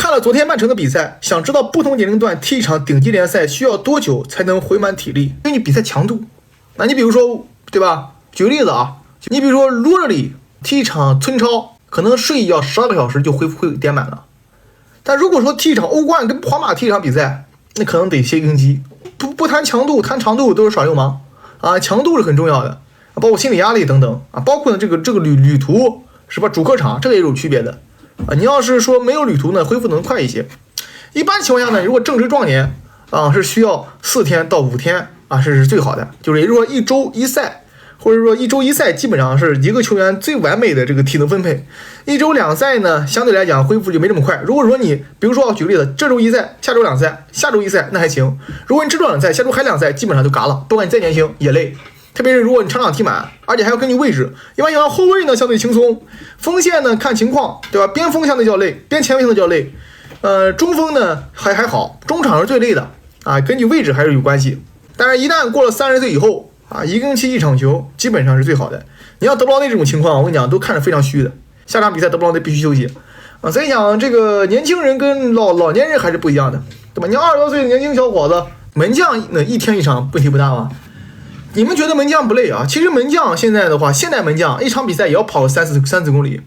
看了昨天曼城的比赛，想知道不同年龄段踢一场顶级联赛需要多久才能回满体力？根据比赛强度，那你比如说，对吧？举个例子啊，你比如说罗德里踢一场村超，可能睡要12个小时就恢复点满了。但如果说踢一场欧冠跟皇马踢一场比赛，那可能得歇1星期。不谈强度，谈长度都是耍流氓啊！强度是很重要的，包括心理压力等等啊，包括呢这个旅途是吧？主客场这个也有区别的啊。你要是说没有旅途呢，恢复能快一些。一般情况下呢，如果正值壮年啊，是需要4天到5天啊，是最好的。就是也就是说1周1赛，或者说1周1赛，基本上是一个球员最完美的这个体能分配。1周2赛呢，相对来讲恢复就没这么快。如果说你比如说举个例子，这周1赛，下周2赛，下周1赛，那还行。如果你这周2赛，下周还2赛，基本上就嘎了。不管你再年轻也累，特别是如果你场场踢满，而且还要根据位置。一般情况后卫呢相对轻松，锋线呢看情况，对吧？边锋相对较累，边前卫相对较累。中锋呢还好，中场是最累的啊，根据位置还是有关系。但是，一旦过了30岁以后啊，1更期1场球基本上是最好的。你要德布劳内这种情况，我跟你讲，都看着非常虚的。下场比赛德布劳内必须休息啊，所以讲这个年轻人跟老年人还是不一样的，对吧？你20多岁的年轻小伙子，门将呢1天1场问题不大吗？你们觉得门将不累啊？其实门将现在的话，现代门将一场比赛也要跑3-4公里，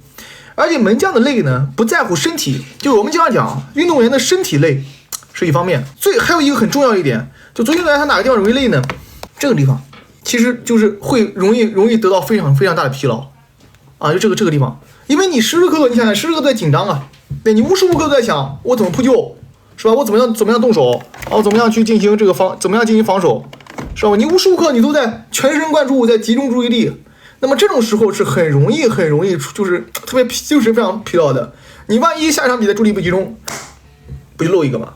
而且门将的累呢不在乎身体，就是我们经常讲，运动员的身体累是一方面，还有一个很重要一点，就足球运动员他哪个地方容易累呢？这个地方其实就是会容易得到非常非常大的疲劳啊，就这个地方，因为你时时刻刻你想想时时刻刻在紧张啊，对，你无时无刻都在想我怎么扑救，是吧？我怎么样动手，我怎么样去进行怎么样进行防守，是吧？你无时无刻你都在全神贯注，在集中注意力，那么这种时候是很容易就是特别精神非常疲劳的。你万一下一场比赛注意力不集中，不就漏一个吗？